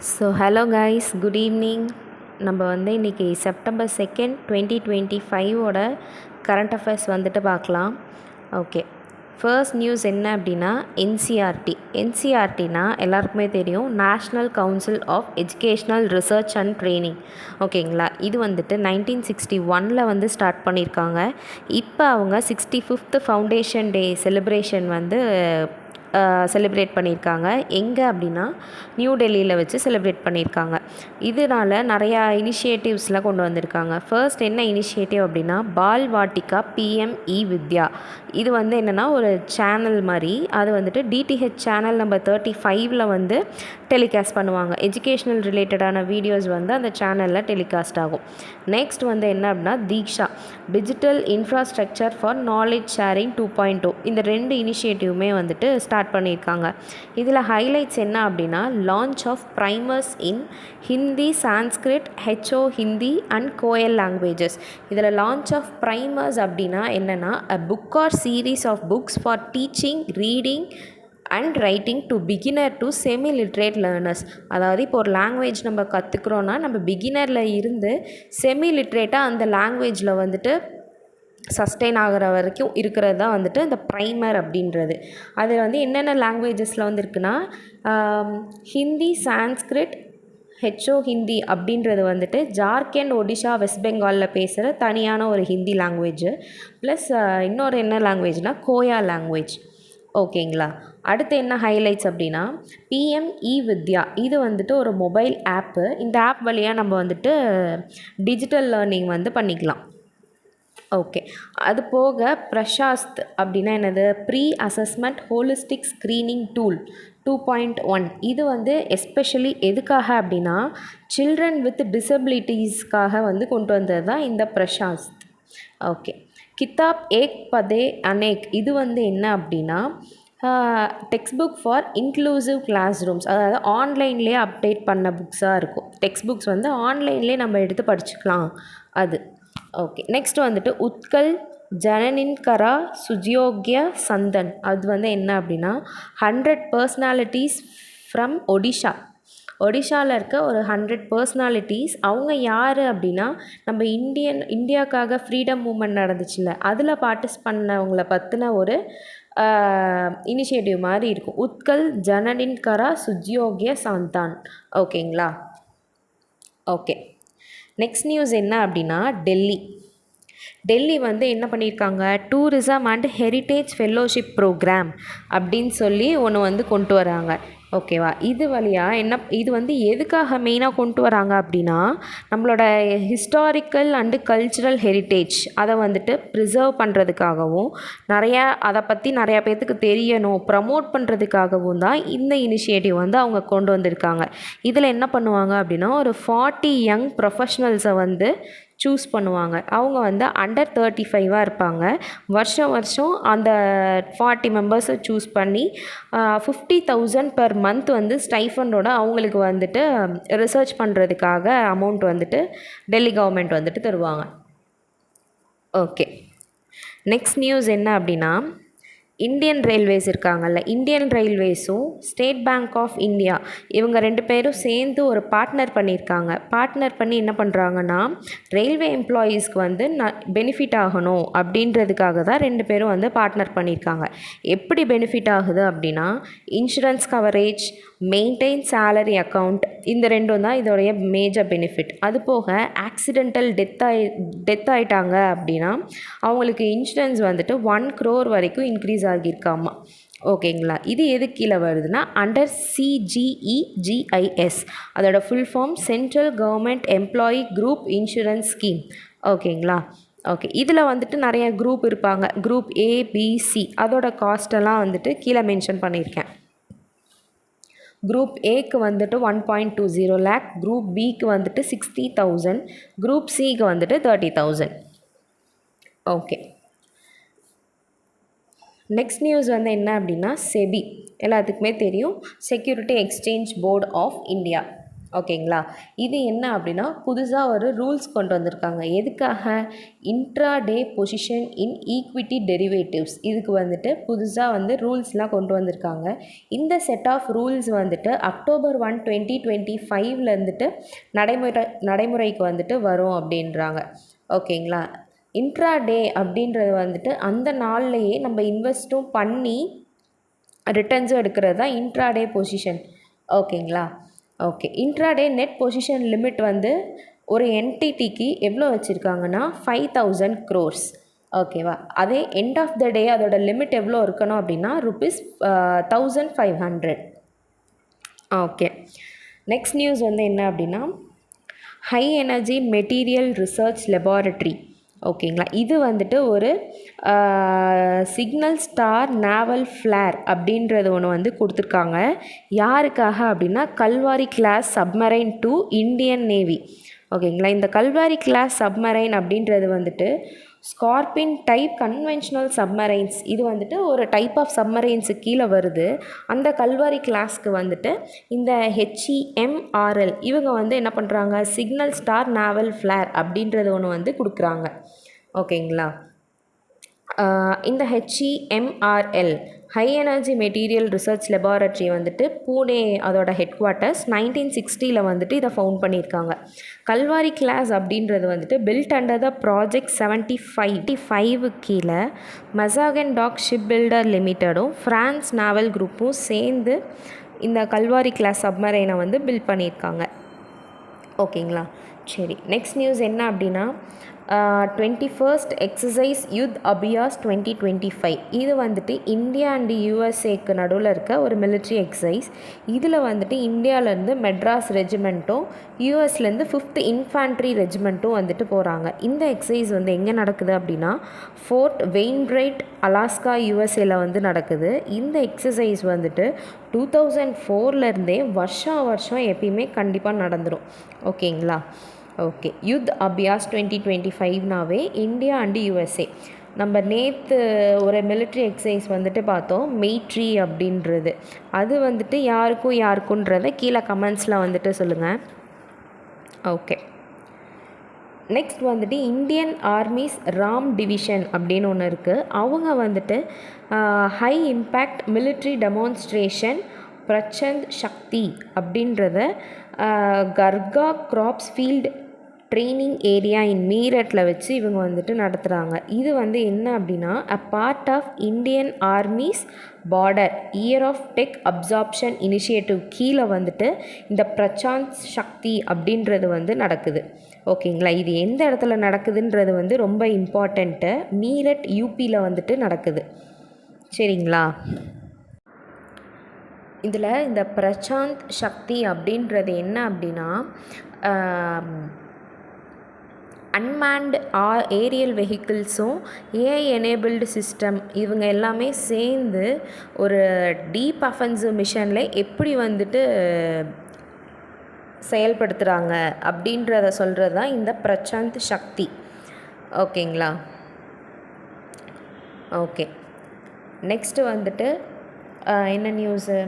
Hello guys, good evening. நம்ம இன்றைக்கி September 2nd 2025 current affairs பார்க்கலாம். ஓகே, ஃபர்ஸ்ட் நியூஸ் என்ன அப்படின்னா என்சிஆர்டினா எல்லாருக்குமே தெரியும், national council of educational research and training. ஓகேங்களா, இது 1961 ஸ்டார்ட் பண்ணியிருக்காங்க. இப்போ அவங்க 65th foundation day celebration celebrate பண்ணியிருக்காங்க. எங்கே அப்படின்னா நியூ டெல்லியில் வச்சு செலிப்ரேட் பண்ணியிருக்காங்க. இதனால் நிறையா இனிஷியேட்டிவ்ஸ்லாம் கொண்டு வந்திருக்காங்க. ஃபர்ஸ்ட் என்ன இனிஷியேட்டிவ் அப்படின்னா பால் வாட்டிகா பிஎம்இ வித்யா. இது என்னென்னா ஒரு சேனல் மாதிரி, அது டிடிஹெச் சேனல் நம்பர் 35 டெலிகாஸ்ட் பண்ணுவாங்க. எஜுகேஷ்னல் ரிலேட்டடான வீடியோஸ் அந்த சேனலில் டெலிகாஸ்ட் ஆகும். நெக்ஸ்ட் என்ன அப்படின்னா Diksha, digital infrastructure for knowledge sharing 2.0. இந்த 2 இனிஷியேட்டிவுமே ஸ்டார்ட் பண்ணியிருக்காங்க. இதில் ஹைலைட்ஸ் என்ன அப்படின்னா launch of primers in Hindi, Sanskrit, ஹெச்ஓ ஹிந்தி அண்ட் கோயல் லாங்குவேஜஸ். இதில் லான்ச் ஆஃப் ப்ரைமர்ஸ் அப்படின்னா என்னென்னா a book or series of books for teaching, reading and writing to beginner to semi literate learners. அதாவது இப்போ ஒரு லாங்குவேஜ் நம்ம கற்றுக்குறோன்னா நம்ம பிகினரில் இருந்து செமி லிட்ரேட்டாக அந்த லாங்குவேஜில் சஸ்டெயின் ஆகிற வரைக்கும் இருக்கிறது தான் இந்த ப்ரைமர் அப்படின்றது. அது என்னென்ன லாங்குவேஜஸில் இருக்குன்னா ஹிந்தி, சான்ஸ்கிரிட், ஹெச்ஓ ஹிந்தி அப்படின்றது ஜார்க்கண்ட், ஒடிஷா, வெஸ்ட் பெங்காலில் பேசுகிற தனியான ஒரு ஹிந்தி லாங்குவேஜ். ப்ளஸ் இன்னொரு என்ன லாங்குவேஜ்னால் கோயா லாங்குவேஜ். ஓகேங்களா, அடுத்து என்ன ஹைலைட்ஸ் அப்படின்னா பிஎம்இ வித்யா. இது ஒரு மொபைல் ஆப்பு. இந்த ஆப் வழியாக நம்ம டிஜிட்டல் லேர்னிங் பண்ணிக்கலாம். ஓகே, அது போக பிரசாஸ்த் அப்படின்னா என்னது, pre assessment holistic screening tool 2.1. இது எஸ்பெஷலி எதுக்காக அப்படின்னா சில்ட்ரன் வித் டிசபிலிட்டிஸ்க்காக கொண்டு வந்தது தான் இந்த பிரசாஸ்த். ஓகே, கிதாப் ஏக் பதே அனேக். இது என்ன அப்படின்னா textbook for inclusive classrooms. அதாவது ஆன்லைன்லேயே அப்டேட் பண்ண புக்ஸாக இருக்கும். டெக்ஸ்ட் புக்ஸ் ஆன்லைன்லேயே நம்ம எடுத்து படிச்சுக்கலாம் அது. ஓகே, நெக்ஸ்ட் உத்கல் ஜனனின்கரா சுஜியோக்ய சந்தன். அது என்ன அப்படின்னா 100 பர்சனாலிட்டிஸ் ஃப்ரம் ஒடிஷாவில் இருக்க ஒரு 100 பர்சனாலிட்டிஸ். அவங்க யார் அப்படின்னா நம்ம இந்தியாவுக்காக ஃப்ரீடம் மூமெண்ட் நடந்துச்சுல்ல, அதில் பார்ட்டிஸ் பண்ணவங்கள பற்றின ஒரு இனிஷியேட்டிவ் மாதிரி இருக்கும். உத்கல் ஜனனின்கரா சுஜியோக்ய சந்தான். ஓகேங்களா, ஓகே. நெக்ஸ்ட் நியூஸ் என்ன அப்படின்னா டெல்லி என்ன பண்ணியிருக்காங்க, tourism and heritage fellowship programme அப்படின்னு சொல்லி ஒன்று கொண்டு வராங்க. ஓகேவா, இது வழியாக இது எதுக்காக மெயினாக கொண்டு வராங்க அப்படின்னா நம்மளோட ஹிஸ்டாரிக்கல் அண்டு கல்ச்சுரல் ஹெரிட்டேஜ் அதை ப்ரிசர்வ் பண்ணுறதுக்காகவும் அதை பற்றி நிறையா பேர்த்துக்கு தெரியணும், ப்ரமோட் பண்ணுறதுக்காகவும் தான் இந்த இனிஷியேட்டிவ் அவங்க கொண்டு வந்திருக்காங்க. இதில் என்ன பண்ணுவாங்க அப்படின்னா ஒரு 40 யங் ப்ரொஃபஷ்னல்ஸை சூஸ் பண்ணுவாங்க. அவங்க அண்டர் 35 இருப்பாங்க. வருஷம் அந்த 40 மெம்பர்ஸை சூஸ் பண்ணி 50,000 பெர் மந்த் ஸ்டைஃபண்டோட அவங்களுக்கு ரிசர்ச் பண்ணுறதுக்காக அமௌண்ட் டெல்லி கவர்மெண்ட் தருவாங்க. ஓகே, நெக்ஸ்ட் நியூஸ் என்ன அப்படின்னா இந்தியன் ரயில்வேஸ் இருக்காங்கல்ல, இந்தியன் ரயில்வேஸும் ஸ்டேட் பேங்க் ஆஃப் இந்தியா இவங்க 2 பேரும் சேர்ந்து ஒரு பார்ட்னர் பண்ணியிருக்காங்க. பார்ட்னர் பண்ணி என்ன பண்ணுறாங்கன்னா ரயில்வே எம்ப்ளாயீஸ்க்கு பெனிஃபிட் ஆகணும் அப்படின்றதுக்காக தான் 2 பேரும் பார்ட்னர் பண்ணியிருக்காங்க. எப்படி பெனிஃபிட் ஆகுது அப்படின்னா insurance coverage, maintain salary account, இந்த 2 தான் இதோடைய மேஜர் பெனிஃபிட். அது போக ஆக்சிடென்டல் டெத் ஆகிட்டாங்க அப்படின்னா அவங்களுக்கு இன்சூரன்ஸ் 1 crore வரைக்கும் இன்க்ரீஸ் ஆகியிருக்காமா. ஓகேங்களா, இது எது கீழே வருதுன்னா அண்டர் சிஜிஇஜிஐஎஸ், அதோட full form central government employee group insurance scheme. ஓகேங்களா, ஓகே. இதில் நிறைய குரூப் இருப்பாங்க, குரூப் ஏபிசி. அதோட காஸ்ட்டெல்லாம் கீழே மென்ஷன் பண்ணியிருக்கேன். குரூப் ஏக்கு 1.20 lakh, குரூப் பிக்கு 60,000, குரூப் சிக்கு 30,000. ஓகே, நெக்ஸ்ட் நியூஸ் என்ன அப்படின்னா செபி எல்லாத்துக்குமே தெரியும், security exchange board of India. ஓகேங்களா. இது என்ன அப்படின்னா புதுசாக ஒரு ரூல்ஸ் கொண்டு வந்திருக்காங்க. எதுக்காக? Intra day position in equity derivatives. இதுக்கு வந்துட்டு புதுசாக வந்து ரூல்ஸ்லாம் கொண்டு வந்திருக்காங்க. இந்த செட் ஆஃப் ரூல்ஸ் வந்துட்டு October 1, 2025 இருந்துட்டு நடைமுறைக்கு வந்துட்டு வரும் அப்படின்றாங்க. ஓகேங்களா. இன்ட்ரா டே அப்படின்றது வந்துட்டு அந்த நாள்லையே நம்ம இன்வெஸ்ட்டும் பண்ணி ரிட்டர்ன்ஸும் எடுக்கிறது தான் இன்ட்ரா டே பொசிஷன். ஓகேங்களா. Okay. Intraday net position limit வந்து ஒரு என்டிடிக்கு எவ்வளோ வச்சுருக்காங்கன்னா 5000 crores. ஓகேவா. அதே எண்ட் ஆஃப் த டே அதோட லிமிட் எவ்வளோ இருக்கணும் அப்படின்னா ₹1500. ஓகே. நெக்ஸ்ட் நியூஸ் வந்து என்ன அப்படின்னா high energy material research laboratory. ஓகேங்களா. இது வந்துட்டு ஒரு சிக்னல் ஸ்டார் நேவல் ஃப்ளேர் அப்படின்றது ஒன்று வந்து கொடுத்துருக்காங்க. யாருக்காக அப்படின்னா Kalvari class submarine to Indian Navy. ஓகேங்களா. இந்த கல்வாரி கிளாஸ் சப்மரைன் அப்படின்றது வந்துட்டு ஸ்கார்பின் டைப் கன்வென்ஷனல் சப்மரைன்ஸ். இது வந்துட்டு ஒரு டைப் ஆஃப் சப்மரைன்ஸு கீழே வருது. அந்த கல்வாரி கிளாஸ்க்கு வந்துட்டு இந்த HEMRL இவங்க வந்து என்ன பண்ணுறாங்க, சிக்னல் ஸ்டார் நேவல் ஃப்ளேர் அப்படின்றது ஒன்று வந்து கொடுக்குறாங்க. ஓகேங்களா. இந்த HEMRL high energy material research laboratory வந்துட்டு பூனே அதோட ஹெட் குவார்ட்டர்ஸ் 1960 வந்துட்டு இதை ஃபவுண்ட் பண்ணியிருக்காங்க. கல்வாரி கிளாஸ் அப்படின்றது வந்துட்டு பில்ட் அண்டர் த ப்ராஜெக்ட் 75 கீழே மசாகன் டாக் ஷிப் பில்டர் லிமிட்டடும் ஃப்ரான்ஸ் நாவல் குரூப்பும் சேர்ந்து இந்த கல்வாரி கிளாஸ் சப்மரைனை வந்து பில்ட் பண்ணியிருக்காங்க. ஓகேங்களா. சரி. நெக்ஸ்ட் நியூஸ் என்ன அப்படின்னா 21st எக்ஸசைஸ் யுத் அபியாஸ் 2025. இது வந்துட்டு இந்தியா அண்டு யூஎஸ்ஏக்கு நடுவில் இருக்க ஒரு மிலிட்ரி எக்ஸசைஸ். இதில் வந்துட்டு இந்தியாவிலேருந்து மெட்ராஸ் ரெஜிமெண்ட்டும் யூஎஸ்லேருந்து 5th இன்ஃபேண்ட்ரி ரெஜிமெண்ட்டும் வந்துட்டு போகிறாங்க. இந்த எக்ஸசைஸ் வந்து எங்கே நடக்குது அப்படின்னா ஃபோர்ட் வெயின்ரைட் அலாஸ்கா யூஎஸ்ஏல வந்து நடக்குது. இந்த எக்ஸசைஸ் வந்துட்டு 2004 வருஷம் எப்பயுமே கண்டிப்பாக நடந்துடும். ஓகேங்களா. ஓகே. யுத் அபியாஸ் 2025நாவே இந்தியா அண்டு யூஎஸ்ஏ. நம்ம நேற்று ஒரு மிலிட்ரி எக்ஸசைஸ் வந்துட்டு பார்த்தோம், மெய்ட்ரி அப்படின்றது. அது வந்துட்டு யாருக்குன்றதை கீழே கமெண்ட்ஸில் வந்துட்டு சொல்லுங்கள். ஓகே. நெக்ஸ்ட் வந்துட்டு இந்தியன் ஆர்மிஸ் ராம் டிவிஷன் அப்படின்னு ஒன்று இருக்குது. அவங்க வந்துட்டு high impact military demonstration Prachand Shakti அப்படின்றத Kharga corps field training area in மீரட்டில் வச்சு இவங்க வந்துட்டு நடத்துகிறாங்க. இது வந்து என்ன அப்படின்னா a part of Indian army's border year of tech absorption initiative கீழே வந்துட்டு இந்த பிரசாந்த் சக்தி அப்படின்றது வந்து நடக்குது. ஓகேங்களா. இது எந்த இடத்துல நடக்குதுன்றது வந்து ரொம்ப இம்பார்ட்டண்ட்டு. மீரட் யூபியில் வந்துட்டு நடக்குது. சரிங்களா. இதில் இந்த பிரசாந்த் சக்தி அப்படின்றது என்ன அப்படின்னா அன்மேன்டு ஏரியல் வெஹிக்கிள்ஸும் ஏஐ எனேபிள்டு சிஸ்டம் இவங்க எல்லாமே சேர்ந்து ஒரு டீப் அஃபென்சிவ் மிஷனில் எப்படி வந்துட்டு செயல்படுத்துகிறாங்க அப்படின்றத சொல்கிறது தான் இந்த பிரசாந்த் சக்தி. ஓகேங்களா. ஓகே. நெக்ஸ்ட்டு வந்துட்டு என்ன news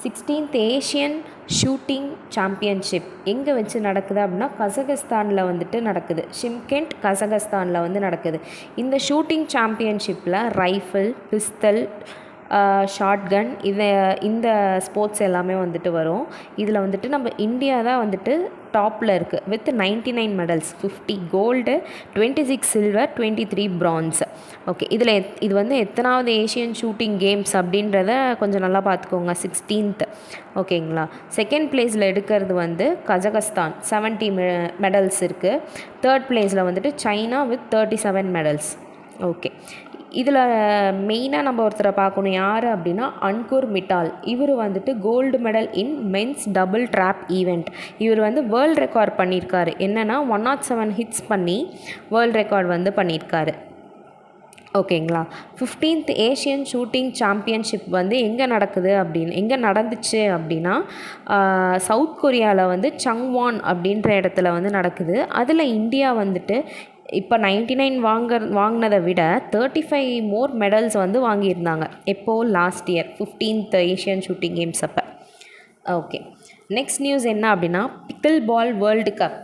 16th Asian shooting championship எங்கே வச்சு நடக்குது அப்படின்னா கசகஸ்தானில் வந்துட்டு நடக்குது. ஷிம்கெண்ட் கசகஸ்தானில் வந்து நடக்குது. இந்த ஷூட்டிங் சாம்பியன்ஷிப்பில் ரைஃபிள், பிஸ்தல், ஷாட்கன் இந்த ஸ்போர்ட்ஸ் எல்லாமே வந்துட்டு வரும். இதில் வந்துட்டு நம்ம இந்தியா தான் வந்துட்டு டாப்பில் இருக்குது with 99 medals, 50 gold, 26 silver, 23 France. Okay. இது வந்து எத்தனாவது ஏஷியன் ஷூட்டிங் கேம்ஸ் அப்படின்றத கொஞ்சம் நல்லா பார்த்துக்கோங்க. 16th. ஓகேங்களா. செகண்ட் பிளேஸில் எடுக்கிறது வந்து கஜகஸ்தான் 70 மெடல்ஸ் இருக்குது. தேர்ட் பிளேஸில் வந்துட்டு சைனா வித் 37 மெடல்ஸ். ஓகே. இதில் மெயினாக நம்ம ஒருத்தரை பார்க்கணும். யார் அப்படின்னா அன்குர் மிட்டால். இவர் வந்துட்டு gold medal in men's double trap event. இவர் வந்து வேர்ல்டு ரெக்கார்ட் பண்ணியிருக்காரு. என்னென்னா 107 ஹிட்ஸ் பண்ணி வேர்ல்டு ரெக்கார்ட் வந்து பண்ணியிருக்காரு. ஓகேங்களா. 15th ஏஷியன் ஷூட்டிங் சாம்பியன்ஷிப் வந்து எங்கே நடந்துச்சு அப்படின்னா சவுத் கொரியாவில் வந்து சங்வான் அப்படின்ற இடத்துல வந்து நடக்குது. அதில் இந்தியா வந்துட்டு இப்போ 99 வாங்கினதை விட 35 மோர் மெடல்ஸ் வந்து வாங்கியிருந்தாங்க. எப்போது last year 15th Asian shooting games அப்போ. ஓகே. நெக்ஸ்ட் நியூஸ் என்ன அப்படின்னா, பிக்கிள் பால் வேர்ல்டு கப்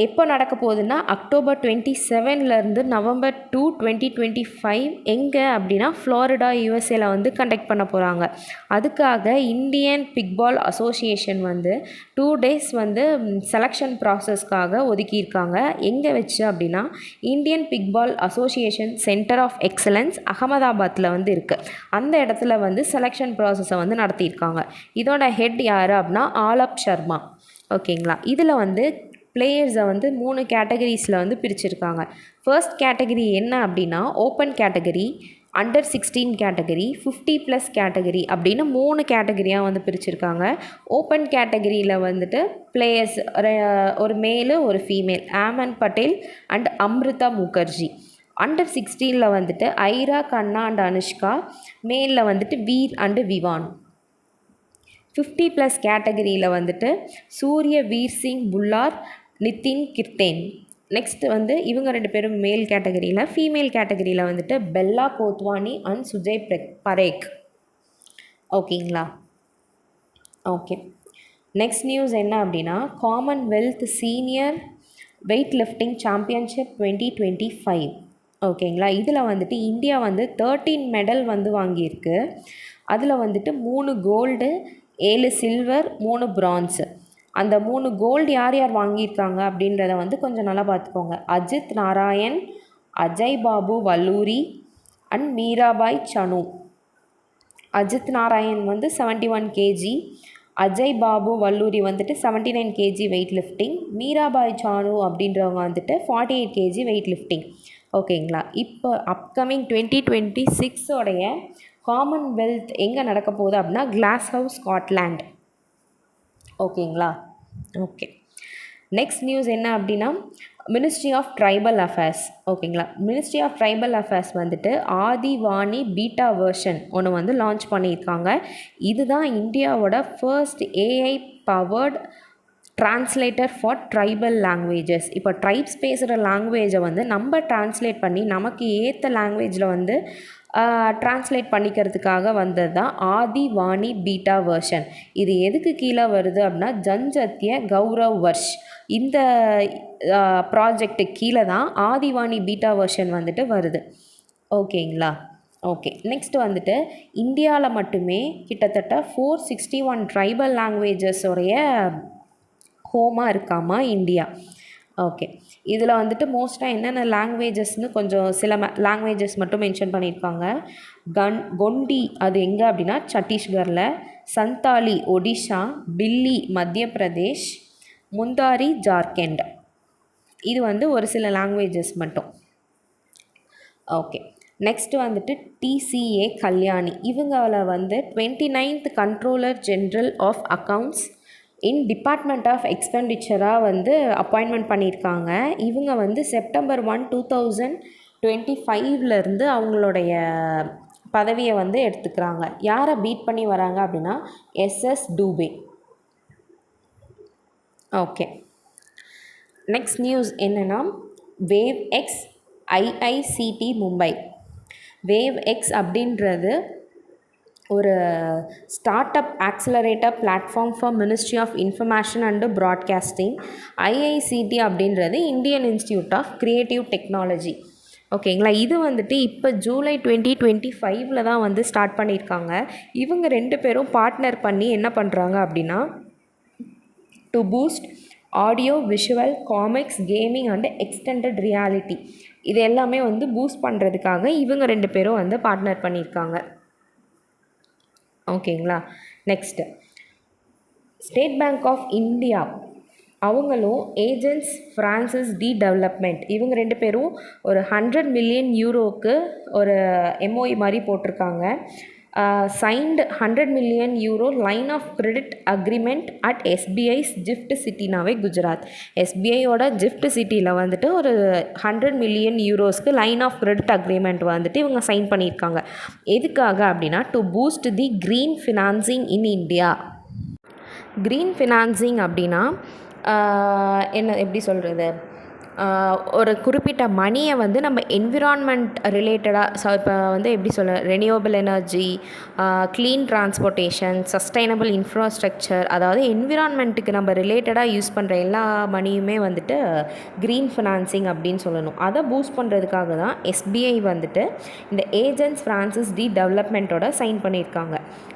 எப்போ நடக்க போகுதுன்னா அக்டோபர் 27லேருந்து நவம்பர் 2, 2025 எங்கே அப்படின்னா ஃப்ளாரிடா யூஎஸ்ஏல வந்து கண்டக்ட் பண்ண போகிறாங்க. அதுக்காக இந்தியன் பிக்பால் அசோசியேஷன் வந்து 2 days வந்து செலெக்ஷன் ப்ராசஸ்க்காக ஒதுக்கியிருக்காங்க. எங்கே வச்சு அப்படின்னா Indian pickleball association centre of excellence அகமதாபாத்தில் வந்து இருக்குது. அந்த இடத்துல வந்து செலெக்ஷன் ப்ராசஸை வந்து நடத்தியிருக்காங்க. இதோட ஹெட் யார் அப்படின்னா ஆலப் சர்மா. ஓகேங்களா. இதில் வந்து பிளேயர்ஸை வந்து 3 கேட்டகரிஸில் வந்து பிரிச்சுருக்காங்க. ஃபர்ஸ்ட் கேட்டகரி என்ன அப்படின்னா open category, under 16 category, 50+ category அப்படின்னு 3 கேட்டகரியாக வந்து பிரிச்சுருக்காங்க. ஓப்பன் கேட்டகரியில் வந்துட்டு பிளேயர்ஸ் ஒரு மேலு ஒரு female, Amen Patel and Amrutha Mukherjee. Under 16ல் வந்துட்டு ஐரா கண்ணா அண்ட் அனுஷ்கா, மேலில் வந்துட்டு வீர் அண்டு விவான். 50+ கேட்டகரியில் வந்துட்டு சூரிய வீர் சிங் புல்லார், நிதின் கிர்தேன். நெக்ஸ்ட்டு வந்து இவங்க 2 பேரும் மேல் கேட்டகரியில். ஃபீமேல் கேட்டகரியில் வந்துட்டு பெல்லா கோத்வானி அண்ட் சுஜய் பரேக். ஓகேங்களா. ஓகே. நெக்ஸ்ட் நியூஸ் என்ன அப்படின்னா Commonwealth senior weight lifting championship 2025. ஓகேங்களா. இதில் வந்துட்டு இந்தியா வந்து 13 மெடல் வந்து வாங்கியிருக்கு. அதில் வந்துட்டு 3 கோல்டு, 7 சில்வர், 3 பிரான்ஸு. அந்த 3 கோல்டு யார் யார் வாங்கியிருக்காங்க அப்படின்றத வந்து கொஞ்சம் நல்லா பார்த்துக்கோங்க. அஜித் நாராயண், அஜய் பாபு வல்லூரி அண்ட் மீராபாய் சனு. அஜித் நாராயண் வந்து 71 kg, அஜய் பாபு வல்லூரி வந்துட்டு 79 kg weight lifting, Mirabai Chanu அப்படின்றவங்க வந்துட்டு 48 kg வெயிட் லிஃப்டிங். ஓகேங்களா. இப்போ அப்கமிங் 2026 காமன்வெல்த் எங்கே நடக்க போகுது அப்படின்னா கிளாஸ்ஹவ் ஸ்காட்லாண்ட். ஓகேங்களா. ஓகே. நெக்ஸ்ட் நியூஸ் என்ன அப்படின்னா மினிஸ்ட்ரி ஆஃப் ட்ரைபல் அஃபேர்ஸ். ஓகேங்களா. மினிஸ்ட்ரி ஆஃப் ட்ரைபல் அஃபேர்ஸ் வந்துட்டு ஆதிவாணி பீட்டா வெர்ஷன் ஒன்று வந்து லான்ச் பண்ணியிருக்காங்க. இதுதான் இந்தியாவோட first AI powered translator for tribal languages. இப்போ ட்ரைப்ஸ் பேசுகிற லாங்குவேஜை வந்து நம்ம ட்ரான்ஸ்லேட் பண்ணி நமக்கு ஏற்ற லாங்குவேஜில் வந்து ட்ரான்ஸ்லேட் பண்ணிக்கிறதுக்காக வந்தது தான் ஆதிவாணி பீட்டா வெர்ஷன். இது எதுக்கு கீழே வருது அப்படின்னா ஜன்ஜத்திய கௌரவ் வர்ஷ் இந்த ப்ராஜெக்ட்டுக்கு கீழே தான் ஆதிவாணி பீட்டா வெர்ஷன் வந்துட்டு வருது. ஓகேங்களா. ஓகே. நெக்ஸ்ட் வந்துட்டு இந்தியாவில் மட்டுமே கிட்டத்தட்ட 461 ட்ரைபல் லாங்குவேஜஸோடைய ஹோமாக இருக்காமா இந்தியா. ஓகே. இதில் வந்துட்டு மோஸ்ட்டாக என்னென்ன லாங்குவேஜஸ்னு கொஞ்சம் சில லாங்குவேஜஸ் மட்டும் மென்ஷன் பண்ணியிருக்காங்க. கொண்டி அது எங்கே அப்படின்னா சத்தீஸ்கரில், சந்தாலி ஒடிஷா, பில்லி மத்திய பிரதேஷ், முந்தாரி ஜார்க்கண்ட். இது வந்து ஒரு சில லாங்குவேஜஸ் மட்டும். ஓகே. நெக்ஸ்ட்டு வந்துட்டு டிசிஏ கல்யாணி. இவங்கள வந்து 29th controller general of accounts in department of எக்ஸ்பெண்டிச்சராக வந்து அப்பாயின்மெண்ட் பண்ணியிருக்காங்க. இவங்க வந்து செப்டம்பர் 1, 2025 அவங்களுடைய பதவியை வந்து எடுத்துக்கிறாங்க. யாரை பீட் பண்ணி வராங்க அப்படின்னா SS Dubey. Okay. Next news என்னென்னா wave X IICT Mumbai. Wave X அப்படின்றது ஒரு start up accelerator platform for ministry of information and broadcasting. IICT அப்படின்றது Indian institute of creative technology. ஓகேங்களா. இது வந்துட்டு இப்போ ஜூலை 2025 தான் வந்து ஸ்டார்ட் பண்ணியிருக்காங்க. இவங்க 2 பேரும் பார்ட்னர் பண்ணி என்ன பண்ணுறாங்க அப்படின்னா to boost audio visual comics gaming and extended reality இது எல்லாமே வந்து பூஸ்ட் பண்ணுறதுக்காக இவங்க 2 பேரும் வந்து பார்ட்னர் பண்ணியிருக்காங்க. ஓகேங்களா. Next state bank of India அவங்களும் ஏஜென்ட்ஸ் ஃப்ரான்சிஸ் டி டெவலப்மெண்ட் இவங்க 2 பேரும் ஒரு 100 மில்லியன் யூரோக்கு ஒரு எம்ஓஇ மாதிரி போட்டிருக்காங்க. Signed 100 million euro line of credit agreement at SBI's GIFT சிட்டினாவே குஜராத். எஸ்பிஐயோட ஜிஃப்ட் சிட்டியில் வந்துட்டு ஒரு 100 மில்லியன் யூரோஸ்க்கு லைன் ஆஃப் கிரெடிட் அக்ரிமெண்ட் வந்துட்டு இவங்க சைன் பண்ணியிருக்காங்க. எதுக்காக அப்படின்னா to boost the green financing in India. Green financing அப்படின்னா என்ன எப்படி சொல்கிறது, ஒரு குறிப்பிட்ட மணியை வந்து நம்ம என்விரான்மெண்ட் ரிலேட்டடாக இப்போ வந்து எப்படி சொல்ல renewable energy, clean transportation, sustainable infrastructure, அதாவது என்விரான்மெண்ட்டுக்கு நம்ம ரிலேட்டடாக யூஸ் பண்ணுற எல்லா மணியுமே வந்துட்டு க்ரீன் ஃபினான்சிங் அப்படின்னு சொல்லணும். அதை பூஸ்ட் பண்ணுறதுக்காக தான் எஸ்பிஐ வந்துட்டு இந்த ஏஜென்ட்ஸ் ஃப்ரான்சிஸ் டி டெவலப்மெண்ட்டோட சைன் பண்ணியிருக்காங்க.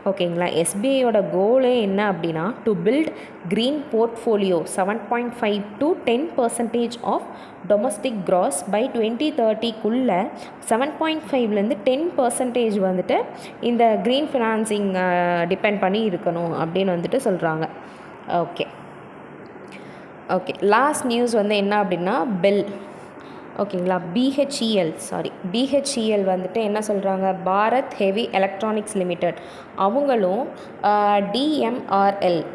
ஓகேங்களா. எஸ்பிஐயோட கோலே என்ன அப்படின்னா to build green portfolio 7.5 to 10% of domestic gross by 2030க்குள்ளே 7.5லேருந்து 10% வந்துட்டு இந்த க்ரீன் ஃபினான்சிங் டிபெண்ட் பண்ணி இருக்கணும் அப்படின்னு வந்துட்டு சொல்கிறாங்க. ஓகே லாஸ்ட் நியூஸ் வந்து என்ன அப்படின்னா பெல். ஓகேங்களா. பிஹெச்இஎல் வந்துட்டு என்ன சொல்கிறாங்க, பாரத் ஹெவி எலக்ட்ரானிக்ஸ் லிமிடெட் அவங்களும்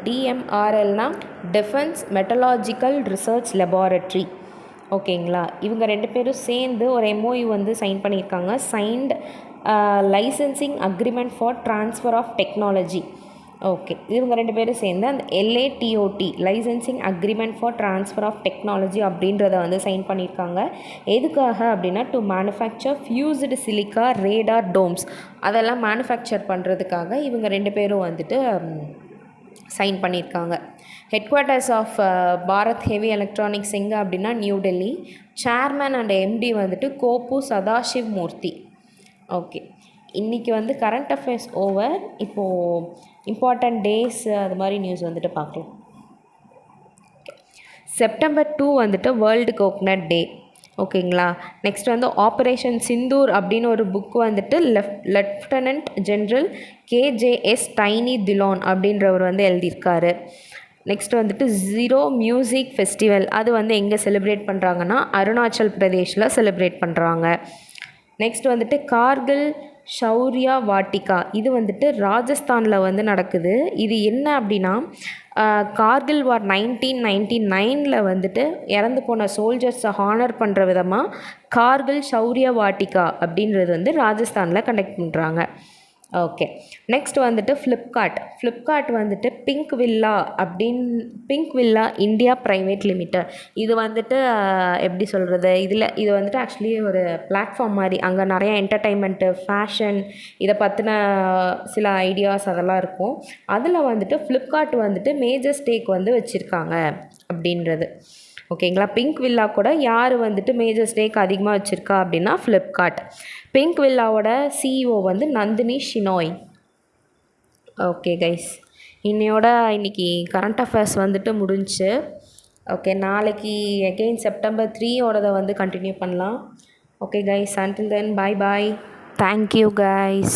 டிஎம்ஆர்எல்னால் டிஃபென்ஸ் மெட்டலாஜிக்கல் ரிசர்ச் லெபார்ட்ரி. ஓகேங்களா. இவங்க 2 பேரும் சேர்ந்து ஒரு எம்ஓயு வந்து சைன் பண்ணியிருக்காங்க. Signed licensing agreement for transfer of technology. Okay. இவங்க 2 பேரும் சேர்ந்து அந்த LADOT licensing agreement for transfer of technology அப்படின்றத வந்து சைன் பண்ணியிருக்காங்க. எதுக்காக அப்படின்னா to manufacture fused silica radar domes அதெல்லாம் மேனுஃபேக்சர் பண்ணுறதுக்காக இவங்க 2 பேரும் வந்துட்டு சைன் பண்ணியிருக்காங்க. Headquarters of Bharat heavy electronics எங்கே அப்படின்னா New Delhi. Chairman and MD வந்துட்டு கோப்பு சதாசிவ் மூர்த்தி. ஓகே. இன்றைக்கி வந்து கரண்ட் அஃபேர்ஸ் ஓவர். இப்போது இம்பார்ட்டண்ட் டேஸ் அது மாதிரி நியூஸ் வந்துட்டு பார்க்கலாம். செப்டம்பர் 2 வந்துட்டு வேர்ல்டு கோக்னட் டே. ஓகேங்களா. நெக்ஸ்ட் வந்து ஆப்ரேஷன் சிந்தூர் அப்படின்னு ஒரு புக் வந்துட்டு lieutenant general KJS tiny Dhillon அப்படின்றவர் வந்து எழுதியிருக்காரு. நெக்ஸ்ட் வந்துட்டு ஜீரோ மியூசிக் ஃபெஸ்டிவல் அது வந்து எங்கே செலிப்ரேட் பண்ணுறாங்கன்னா அருணாச்சல் பிரதேஷில் செலிப்ரேட் பண்ணுறாங்க. நெக்ஸ்ட் வந்துட்டு கார்கில் ஷௌர்யா வாட்டிகா இது வந்துட்டு ராஜஸ்தானில் வந்து நடக்குது. இது என்ன அப்படின்னா கார்கில் வார் 1999 வந்துட்டு இறந்து போன சோல்ஜர்ஸை ஹானர் பண்ணுற விதமாக கார்கில் ஷௌர்யா வாட்டிகா அப்படின்றது வந்து ராஜஸ்தானில் கண்டக்ட் பண்ணுறாங்க. ஓகே. நெக்ஸ்ட் வந்துட்டு ஃப்ளிப்கார்ட் வந்துட்டு pink villa India private limited இது வந்துட்டு எப்படி சொல்கிறது, இது வந்துட்டு ஆக்சுவலி ஒரு பிளாட்ஃபார்ம் மாதிரி. அங்கே நிறைய என்டர்டெயின்மெண்ட்டு, ஃபேஷன் இதை பற்றின சில ஐடியாஸ் அதெல்லாம் இருக்கும். அதில் வந்துட்டு ஃப்ளிப்கார்ட் வந்துட்டு மேஜர் ஸ்டேக் வந்து வச்சுருக்காங்க அப்படின்றது. ஓகேங்களா. பிங்க் வில்லா கூட யார் வந்துட்டு மேஜர் ஸ்டேக் அதிகமாக வச்சுருக்கா அப்படின்னா ஃப்ளிப்கார்ட். பிங்க் வில்லாவோட சிஇஓ வந்து நந்தினி ஷினோய். ஓகே கைஸ், இன்னைக்கு கரண்ட் அஃபேர்ஸ் வந்துட்டு முடிஞ்சு. ஓகே, நாளைக்கு அகெயின் செப்டம்பர் 3 வந்து கண்டினியூ பண்ணலாம். Okay guys, until then bye bye. Thank you guys.